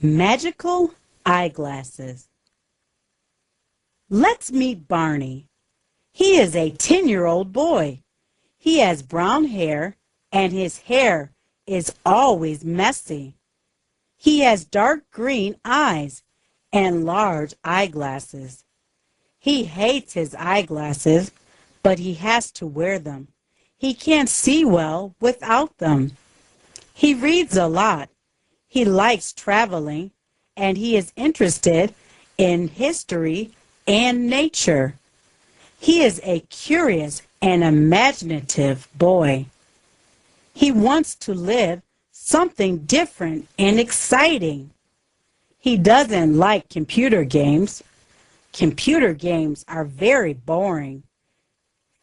Magical eyeglasses. Let's meet Barney. He is a 10-year-old boy. He has brown hair and his hair is always messy. He has dark green eyes and large eyeglasses. He hates his eyeglasses, but he has to wear them. He can't see well without them. He reads a lot. He likes traveling, and he is interested in history and nature. He is a curious and imaginative boy. He wants to live something different and exciting. He doesn't like computer games. Computer games are very boring.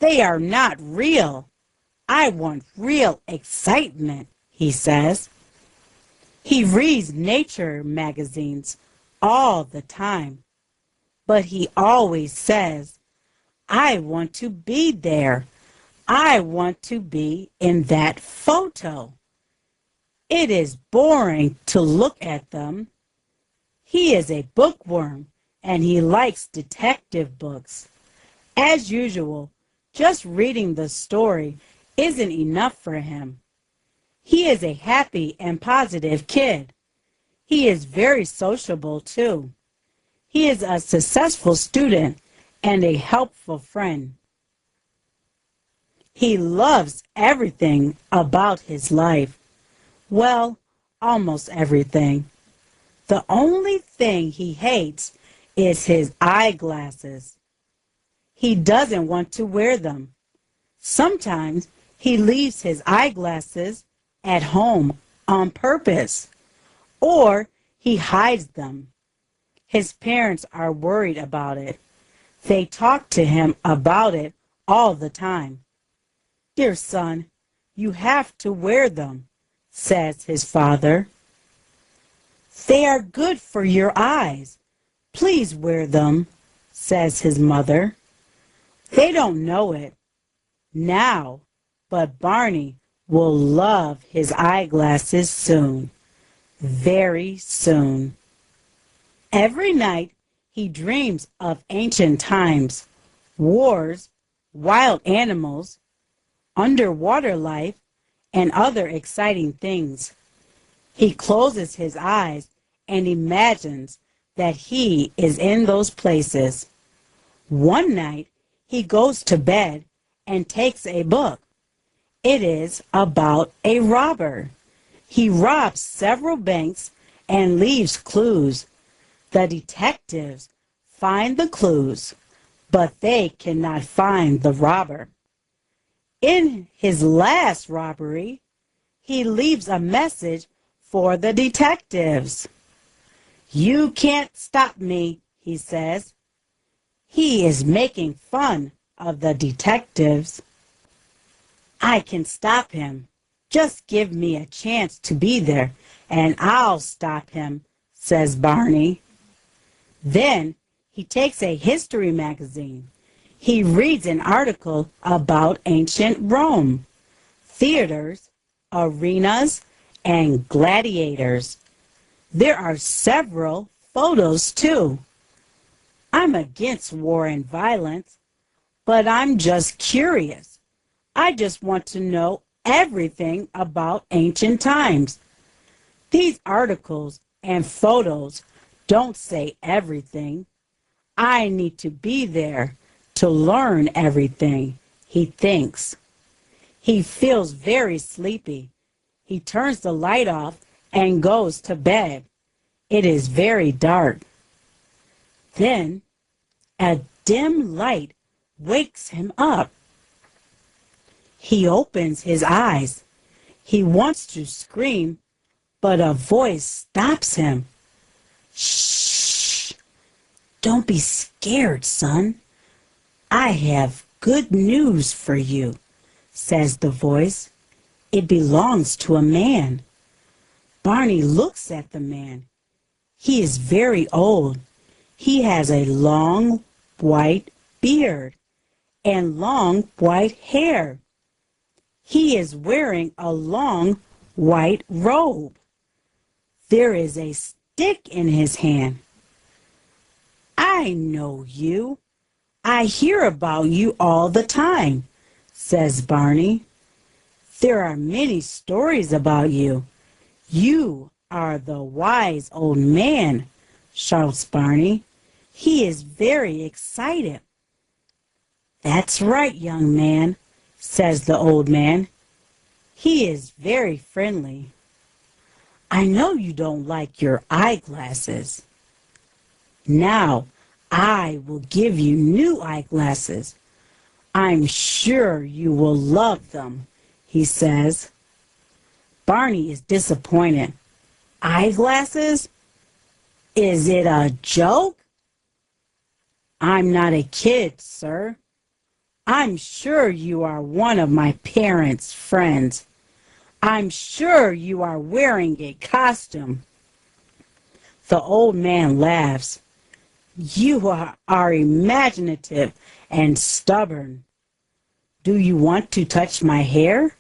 They are not real. I want real excitement, he says. He reads nature magazines all the time, but he always says, I want to be there. I want to be in that photo. It is boring to look at them. He is a bookworm and he likes detective books. As usual, just reading the story isn't enough for him. He is a happy and positive kid. He is very sociable too. He is a successful student and a helpful friend. He loves everything about his life. Well, almost everything. The only thing he hates is his eyeglasses. He doesn't want to wear them. Sometimes he leaves his eyeglasses at home on purpose, or he hides them. His parents are worried about it. They talk to him about it all the time. Dear son, you have to wear them, says his father. They are good for your eyes. Please wear them, says his mother. They don't know it now, but Barney will love his eyeglasses soon, very soon. Every night he dreams of ancient times, wars, wild animals, underwater life, and other exciting things. He closes his eyes and imagines that he is in those places. One night he goes to bed and takes a book. It is about a robber. He robs several banks and leaves clues. The detectives find the clues, but they cannot find the robber. In his last robbery, he leaves a message for the detectives. You can't stop me, he says. He is making fun of the detectives. I can stop him. Just give me a chance to be there, and I'll stop him, says Barney. Then he takes a history magazine. He reads an article about ancient Rome, theaters, arenas, and gladiators. There are several photos, too. I'm against war and violence, but I'm just curious. I just want to know everything about ancient times. These articles and photos don't say everything. I need to be there to learn everything, he thinks. He feels very sleepy. He turns the light off and goes to bed. It is very dark. Then a dim light wakes him up. He opens his eyes. He wants to scream, but a voice stops him. Shh! Don't be scared, son. I have good news for you, says the voice. It belongs to a man. Barney looks at the man. He is very old. He has a long white beard and long white hair. He is wearing a long white robe. There is a stick in his hand. I know you. I hear about you all the time, says Barney. There are many stories about you. You are the wise old man, shouts Barney. He is very excited. That's right, young man, says the old man. He is very friendly. I know you don't like your eyeglasses. Now, I will give you new eyeglasses. I'm sure you will love them, he says. Barney is disappointed. Eyeglasses? Is it a joke? I'm not a kid, sir. I'm sure you are one of my parents' friends. I'm sure you are wearing a costume. The old man laughs. You are imaginative and stubborn. Do you want to touch my hair?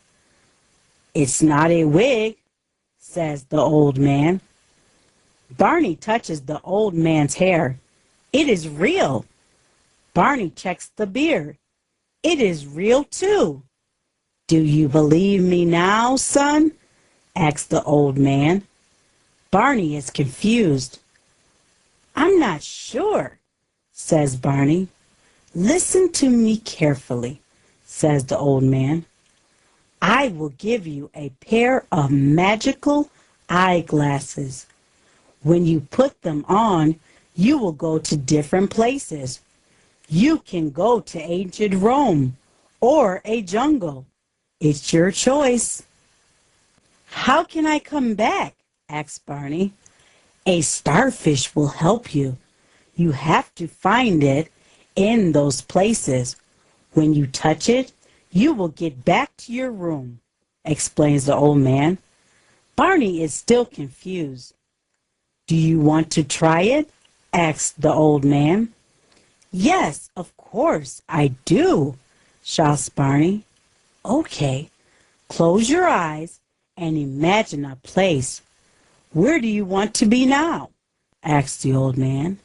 It's not a wig, says the old man. Barney touches the old man's hair. It is real. Barney checks the beard. It is real too. Do you believe me now, son? Asks the old man. Barney is confused. I'm not sure, says Barney. Listen to me carefully, says the old man. I will give you a pair of magical eyeglasses. When you put them on, you will go to different places. You can go to ancient Rome or a jungle. It's your choice. How can I come back? Asks Barney. A starfish will help you. You have to find it in those places. When you touch it, you will get back to your room, explains the old man. Barney is still confused. Do you want to try it? Asks the old man. Yes, of course, I do, shouts Barney. Okay, close your eyes and imagine a place. Where do you want to be now? Asks the old man.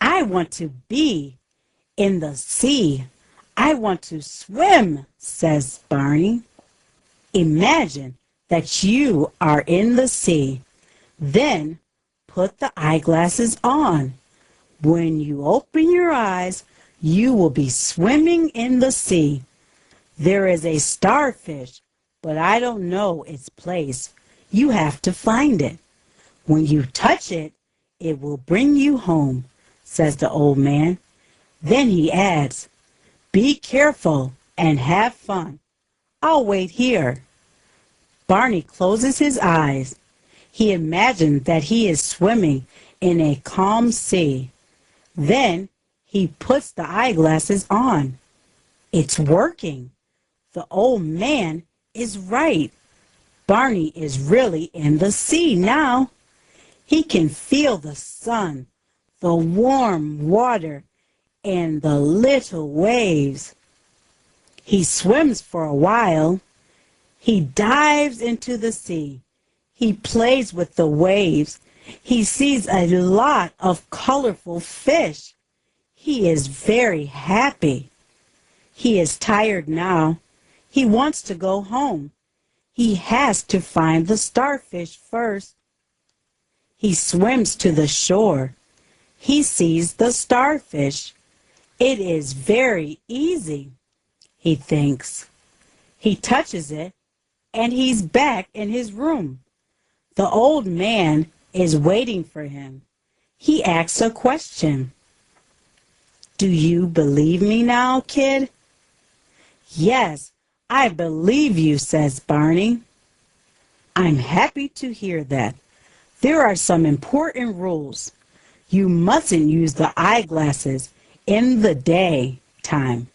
I want to be in the sea. I want to swim, says Barney. Imagine that you are in the sea. Then put the eyeglasses on. When you open your eyes, you will be swimming in the sea. There is a starfish, but I don't know its place. You have to find it. When you touch it, it will bring you home, says the old man. Then he adds, be careful and have fun. I'll wait here. Barney closes his eyes. He imagines that he is swimming in a calm sea. Then he puts the eyeglasses on. It's working. The old man is right. Barney is really in the sea now. He can feel the sun, the warm water, and the little waves. He swims for a while. He dives into the sea. He plays with the waves. He sees a lot of colorful fish. He is very happy. He is tired now. He wants to go home. He has to find the starfish first. He swims to the shore. He sees the starfish. It is very easy, he thinks. He touches it, and he's back in his room. The old man is waiting for him. He asks a question. Do you believe me now, kid? Yes, I believe you, says Barney. I'm happy to hear that. There are some important rules. You mustn't use the eyeglasses in the daytime.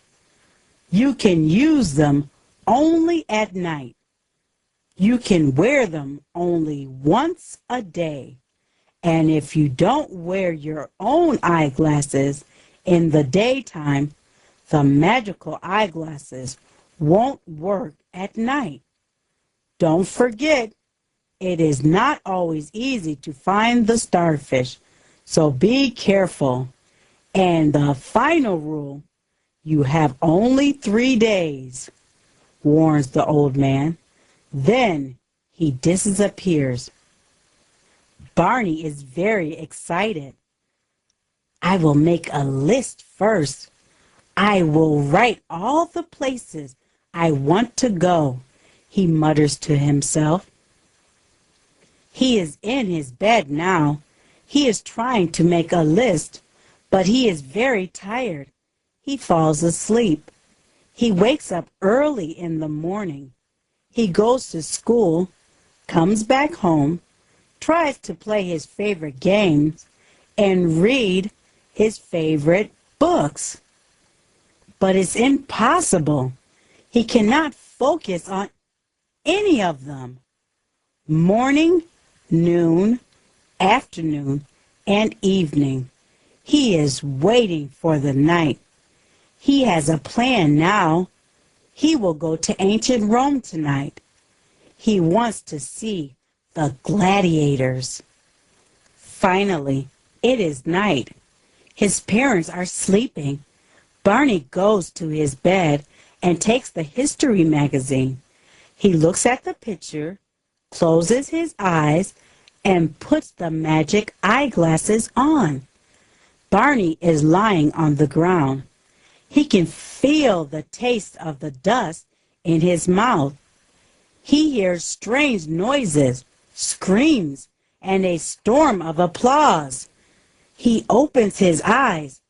You can use them only at night. You can wear them only once a day. And if you don't wear your own eyeglasses in the daytime, the magical eyeglasses won't work at night. Don't forget, It is not always easy to find the starfish, so be careful. And the final rule, you have only 3 days, warns the old man. Then he disappears. Barney is very excited. I will make a list first. I will write all the places I want to go, he mutters to himself. He is in his bed now. He is trying to make a list, but he is very tired. He falls asleep. He wakes up early in the morning. He goes to school, comes back home, tries to play his favorite games, and read his favorite books. But it's impossible. He cannot focus on any of them. Morning, noon, afternoon, and evening. He is waiting for the night. He has a plan now. He will go to ancient Rome tonight. He wants to see the gladiators. Finally, it is night. His parents are sleeping. Barney goes to his bed and takes the history magazine. He looks at the picture, closes his eyes, and puts the magic eyeglasses on. Barney is lying on the ground. He can feel the taste of the dust in his mouth. He hears strange noises, screams, and a storm of applause. He opens his eyes.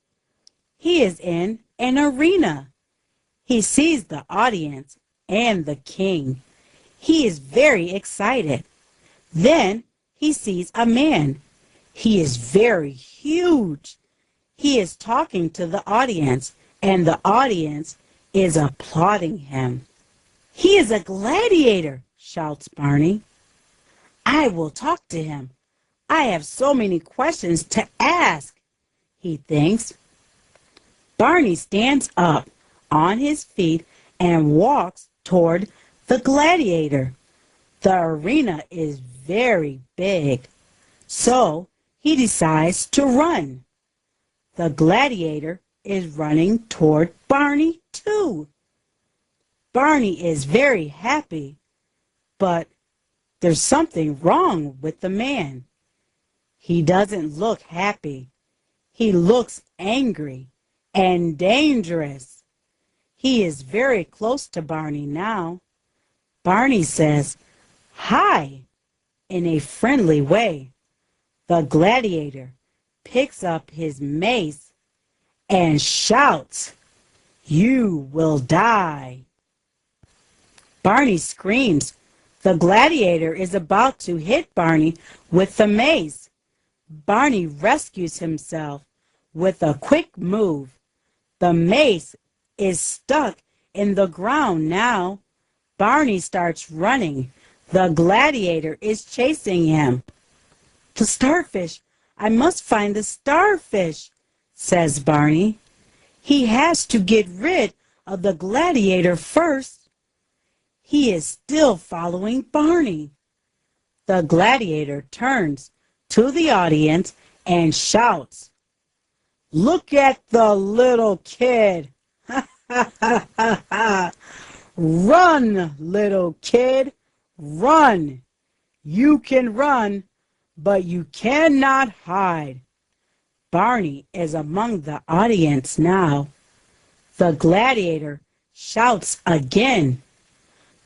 He is in an arena. He sees the audience and the king. He is very excited. Then he sees a man. He is very huge. He is talking to the audience, and the audience is applauding him. He is a gladiator, shouts Barney. I will talk to him. I have so many questions to ask, he thinks. Barney stands up on his feet and walks toward the gladiator. The arena is very big, so he decides to run. The gladiator is running toward Barney, too. Barney is very happy, but there's something wrong with the man. He doesn't look happy. He looks angry and dangerous. He is very close to Barney now. Barney says, "Hi," in a friendly way. The gladiator picks up his mace and shouts, "You will die." Barney screams. The gladiator is about to hit Barney with the mace. Barney rescues himself with a quick move. The mace is stuck in the ground now. Barney starts running. The gladiator is chasing him. "The starfish! I must find the starfish," says Barney. He has to get rid of the gladiator first. He is still following Barney. The gladiator turns to the audience and shouts, "Look at the little kid! Ha ha ha ha ha! Run, little kid, run! You can run, but you cannot hide." Barney is among the audience now. The gladiator shouts again,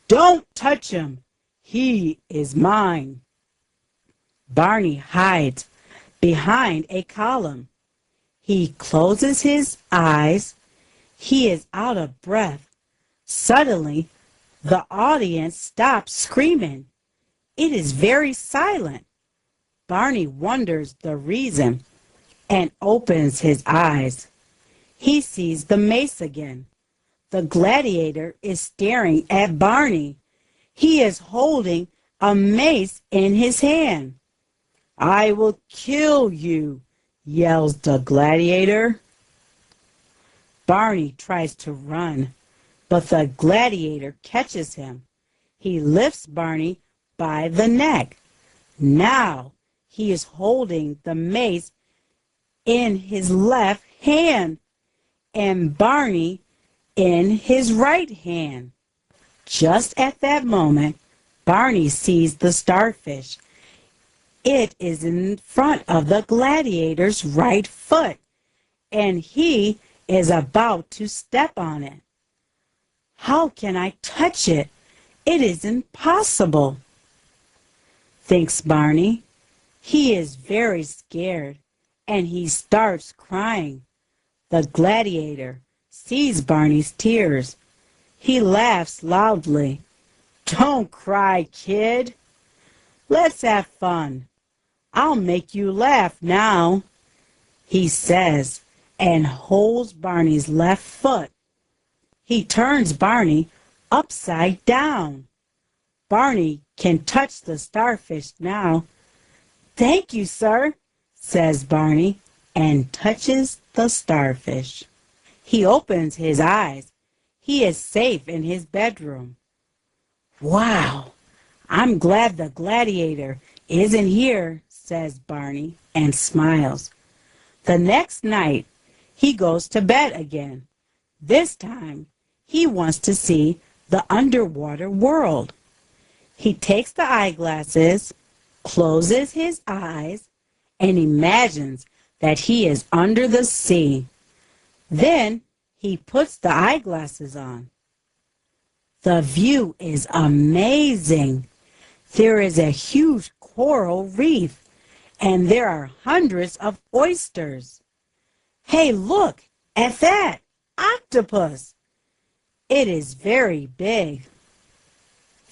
"Don't touch him! He is mine." Barney hides behind a column. He closes his eyes. He is out of breath. Suddenly, the audience stops screaming. It is very silent. Barney wonders the reason and opens his eyes. He sees the mace again. The gladiator is staring at Barney. He is holding a mace in his hand. "I will kill you," yells the gladiator. Barney tries to run, but the gladiator catches him. He lifts Barney by the neck. Now he is holding the mace in his left hand and Barney in his right hand. Just at that moment, Barney sees the starfish. It is in front of the gladiator's right foot, and he is about to step on it. How can I touch it? It is impossible, thinks Barney. He is very scared, and he starts crying. The gladiator sees Barney's tears. He laughs loudly. Don't cry, kid. Let's have fun. I'll make you laugh now, he says, and holds Barney's left foot. He turns Barney upside down. Barney can touch the starfish now. Thank you, sir, says Barney, and touches the starfish. He opens his eyes. He is safe in his bedroom. Wow, I'm glad the gladiator isn't here, says Barney, and smiles. The next night, he goes to bed again. This time, he wants to see the underwater world. He takes the eyeglasses, closes his eyes, and imagines that he is under the sea. Then he puts the eyeglasses on. The view is amazing. There is a huge coral reef, and there are hundreds of oysters. Hey, look at that octopus. It is very big.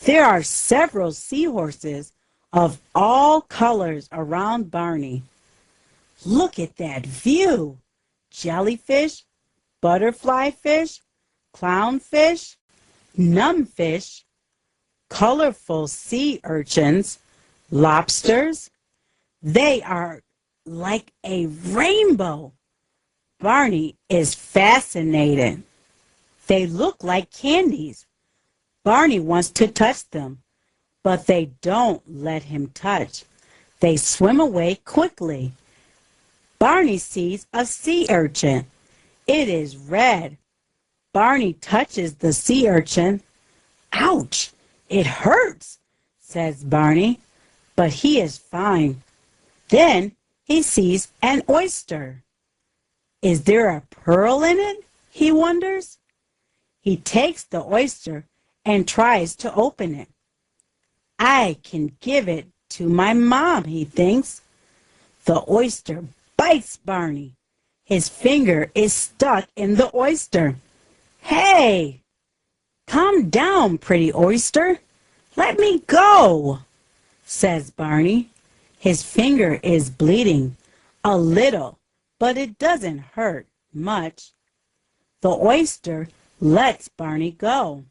There are several seahorses of all colors around Barney. Look at that view. Jellyfish, butterfly fish, clownfish, numbfish, colorful sea urchins, lobsters. They are like a rainbow. Barney is fascinated. They look like candies. Barney wants to touch them, but they don't let him touch. They swim away quickly. Barney sees a sea urchin. It is red. Barney touches the sea urchin. Ouch! It hurts, says Barney, but he is fine. Then he sees an oyster. Is there a pearl in it? He wonders. He takes the oyster and tries to open it. I can give it to my mom, he thinks. The oyster bites Barney. His finger is stuck in the oyster. Hey! Calm down, pretty oyster. Let me go, says Barney. His finger is bleeding a little, but it doesn't hurt much. The oyster lets Barney go.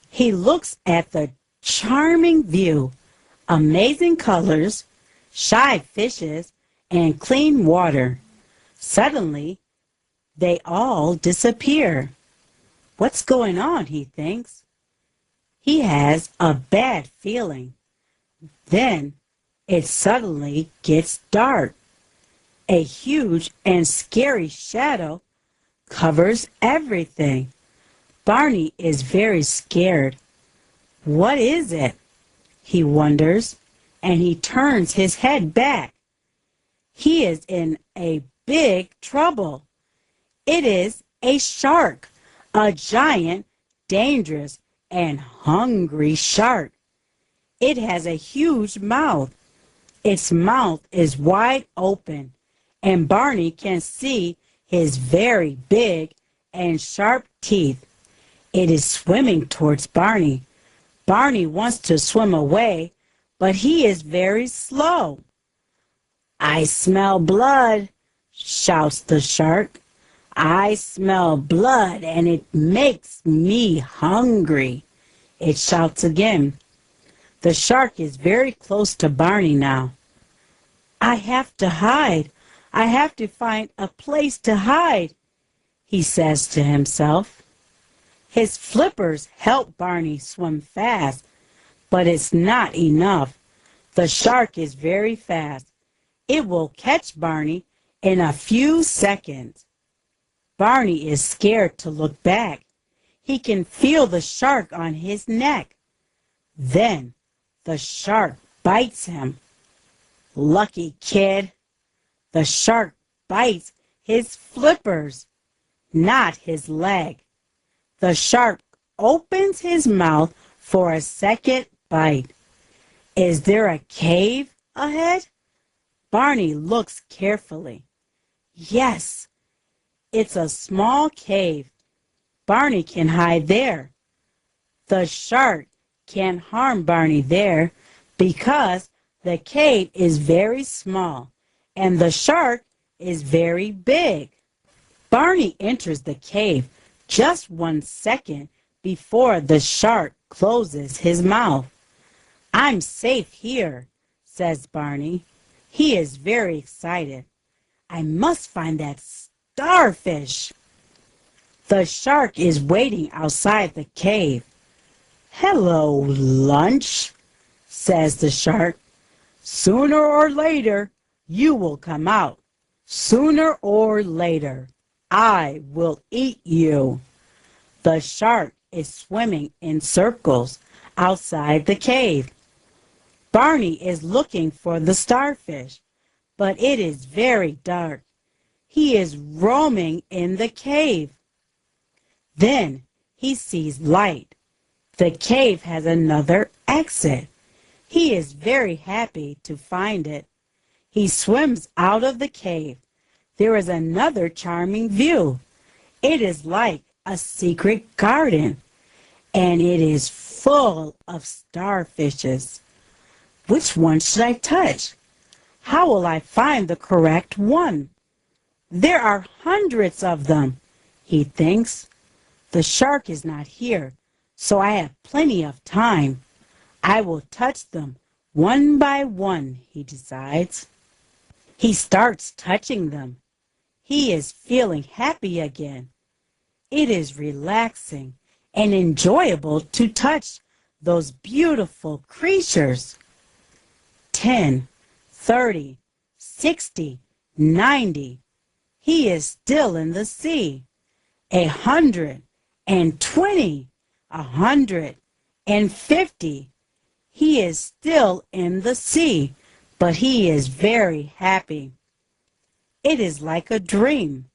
He looks at the charming view, amazing colors, shy fishes, and clean water. Suddenly, they all disappear. What's going on, he thinks. He has a bad feeling. Then it suddenly gets dark. A huge and scary shadow covers everything. Barney is very scared. What is it? He wonders, and he turns his head back. He is in a big trouble. It is a shark, a giant, dangerous, and hungry shark. It has a huge mouth. Its mouth is wide open, and Barney can see his very big and sharp teeth. It is swimming towards Barney. Barney wants to swim away, but he is very slow. I smell blood, shouts the shark. I smell blood, and it makes me hungry, it shouts again. The shark is very close to Barney now. I have to hide. I have to find a place to hide, he says to himself. His flippers help Barney swim fast, But it's not enough. The shark is very fast. It will catch Barney in a few seconds. Barney is scared to look back. He can feel the shark on his neck. Then the shark bites him. Lucky kid. The shark bites his flippers, not his leg. The shark opens his mouth for a second bite. Is there a cave ahead? Barney looks carefully. Yes, it's a small cave. Barney can hide there. The shark can't harm Barney there because the cave is very small and the shark is very big. Barney enters the cave just 1 second before the shark closes his mouth. I'm safe here, says Barney. He is very excited. I must find that starfish. The shark is waiting outside the cave. Hello, lunch, says the shark. Sooner or later, you will come out. Sooner or later, I will eat you. The shark is swimming in circles outside the cave. Barney is looking for the starfish, but it is very dark. He is roaming in the cave. Then he sees light. The cave has another exit. He is very happy to find it. He swims out of the cave. There is another charming view. It is like a secret garden, and it is full of starfishes. Which one should I touch? How will I find the correct one? There are hundreds of them, he thinks. The shark is not here, so I have plenty of time. I will touch them one by one, he decides. He starts touching them. He is feeling happy again. It is relaxing and enjoyable to touch those beautiful creatures. 10, 30, 60, 90. He is still in the sea. 120, 150. He is still in the sea, but he is very happy. It is like a dream.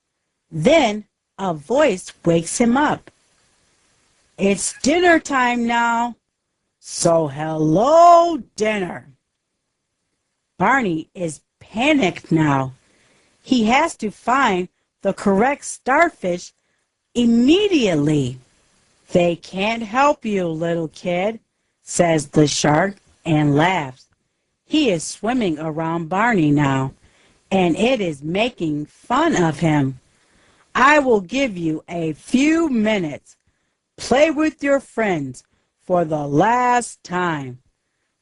Then a voice wakes him up. It's dinner time now. So hello, dinner. Barney is panicked now. He has to find the correct starfish immediately. They can't help you, little kid, says the shark and laughs. He is swimming around Barney now, and it is making fun of him. I will give you a few minutes. Play with your friends for the last time.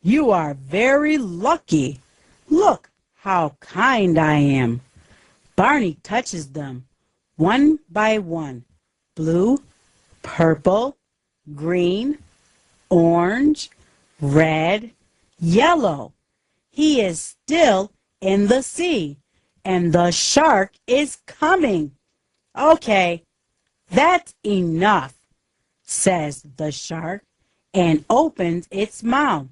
You are very lucky. Look how kind I am. Barney touches them one by one. Blue, purple, green, orange, red, yellow. He is still in the sea, and the shark is coming. Okay, that's enough, says the shark, and opens its mouth.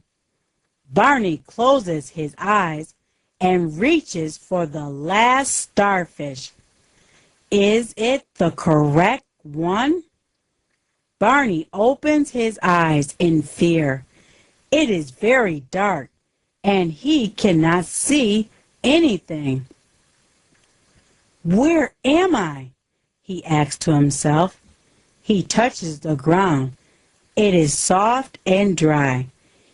Barney closes his eyes and reaches for the last starfish. Is it the correct one? Barney opens his eyes in fear. It is very dark, and he cannot see anything. Where am I? He asks to himself. He touches the ground. It is soft and dry.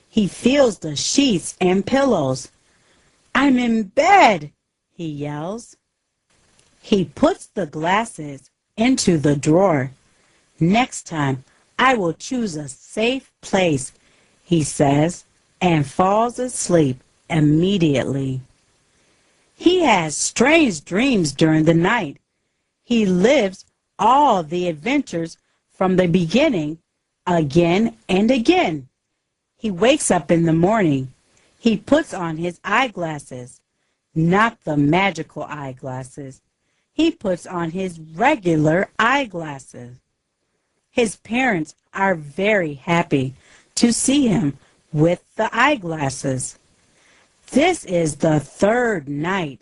He feels the sheets and pillows. I'm in bed, he yells. He puts the glasses into the drawer. Next time, I will choose a safe place, he says, and falls asleep immediately. He has strange dreams during the night. He lives all the adventures from the beginning again and again. He wakes up in the morning. He puts on his eyeglasses, not the magical eyeglasses. He puts on his regular eyeglasses. His parents are very happy to see him with the eyeglasses. This is the third night.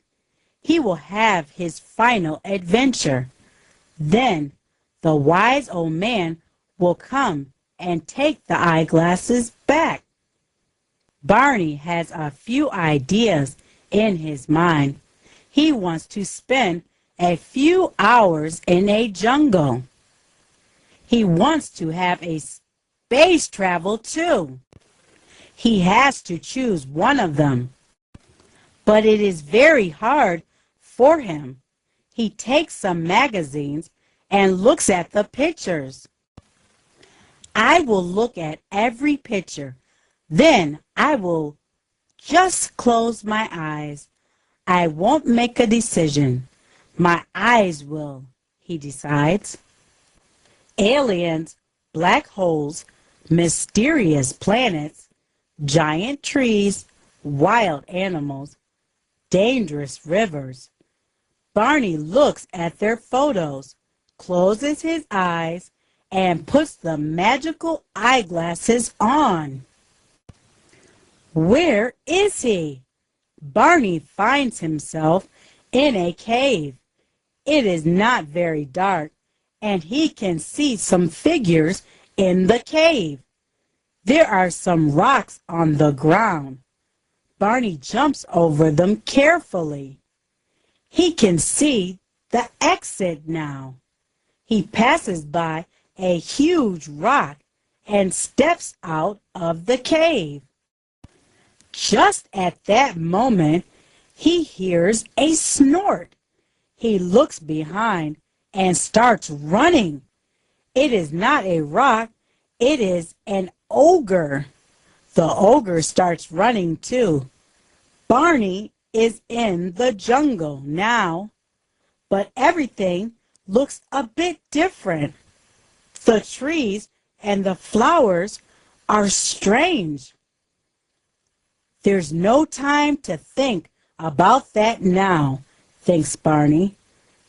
He will have his final adventure. Then the wise old man will come and take the eyeglasses back. Barney has a few ideas in his mind. He wants to spend a few hours in a jungle. He wants to have a space travel too. He has to choose one of them. But it is very hard for him. He takes some magazines and looks at the pictures. I will look at every picture. Then I will just close my eyes. I won't make a decision. My eyes will, he decides. Aliens, black holes, mysterious planets, giant trees, wild animals, dangerous rivers. Barney looks at their photos, closes his eyes, and puts the magical eyeglasses on. Where is he? Barney finds himself in a cave. It is not very dark, and he can see some figures in the cave. There are some rocks on the ground. Barney jumps over them carefully. He can see the exit now. He passes by a huge rock and steps out of the cave. Just at that moment, he hears a snort. He looks behind and starts running. It is not a rock, it is an ogre. The ogre starts running too. Barney is in the jungle now, but everything looks a bit different. The trees and the flowers are strange. There's no time to think about that now, thinks Barney.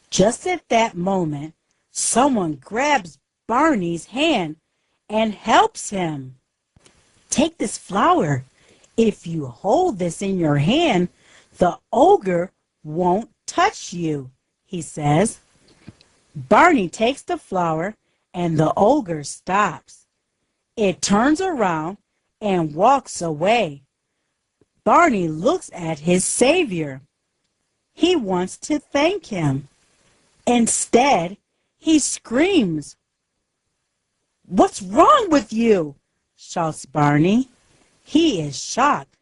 Just at that moment, someone grabs Barney's hand and helps him. Take this flower. If you hold this in your hand, the ogre won't touch you, he says. Barney takes the flower and the ogre stops. It turns around and walks away. Barney looks at his savior. He wants to thank him. Instead, he screams. "What's wrong with you?" shouts Barney. He is shocked.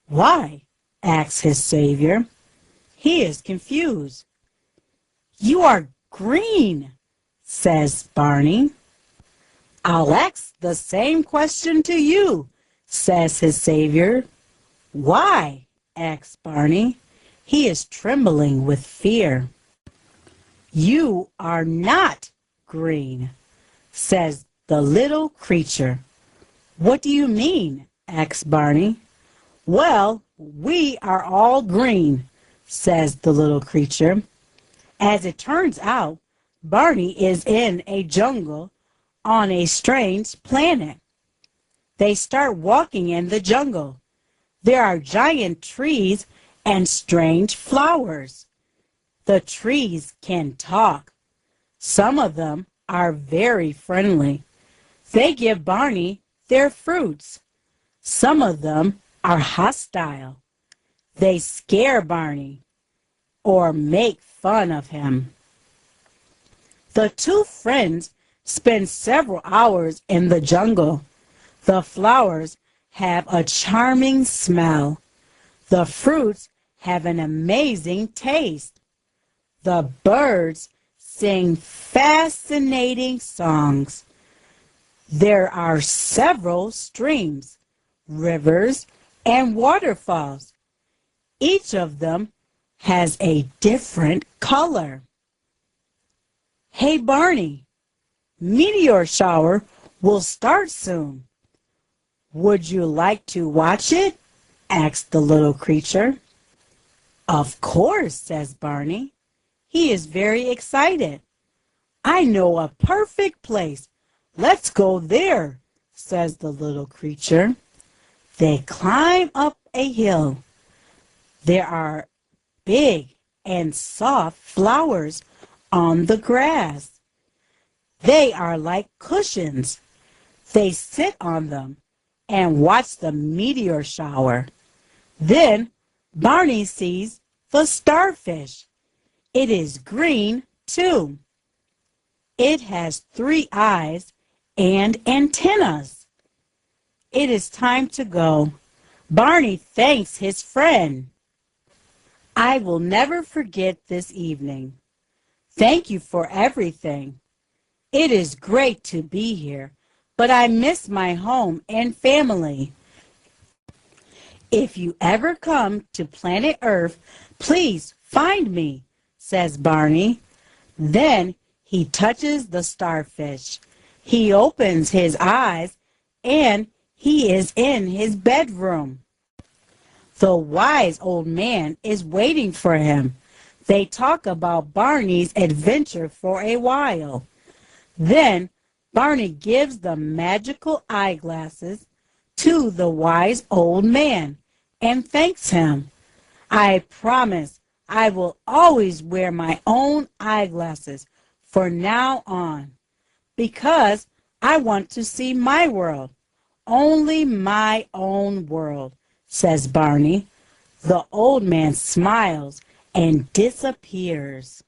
"Why?" asks his savior. He is confused. "You are green," says Barney. "I'll ask the same question to you," says his savior. "Why?" asks Barney. He is trembling with fear. "You are not green," says the little creature. "What do you mean?" asks Barney. "Well, we are all green," says the little creature. As it turns out, Barney is in a jungle on a strange planet. They start walking in the jungle. There are giant trees and strange flowers. The trees can talk. Some of them are very friendly. They give Barney their fruits. Some of them are hostile. They scare Barney or make fun of him. The two friends spend several hours in the jungle. The flowers have a charming smell. The fruits have an amazing taste. The birds sing fascinating songs. There are several streams, rivers, and waterfalls. Each of them has a different color. "Hey, Barney, meteor shower will start soon. Would you like to watch it? Asked the little creature. Of course, says Barney. He is very excited. I know a perfect place. Let's go there, says the little creature. They climb up a hill. There are big and soft flowers on the grass. They are like cushions. They sit on them and watch the meteor shower. Then Barney sees the starfish. It is green, too. It has 3 eyes and antennas. It is time to go. Barney thanks his friend. I will never forget this evening. Thank you for everything. It is great to be here, but I miss my home and family. If you ever come to planet Earth, please find me, says Barney. Then he touches the starfish. He opens his eyes and he is in his bedroom. The wise old man is waiting for him. They talk about Barney's adventure for a while. Then Barney gives the magical eyeglasses to the wise old man and thanks him. I promise I will always wear my own eyeglasses from now on because I want to see my world, only my own world, says Barney. The old man smiles and disappears.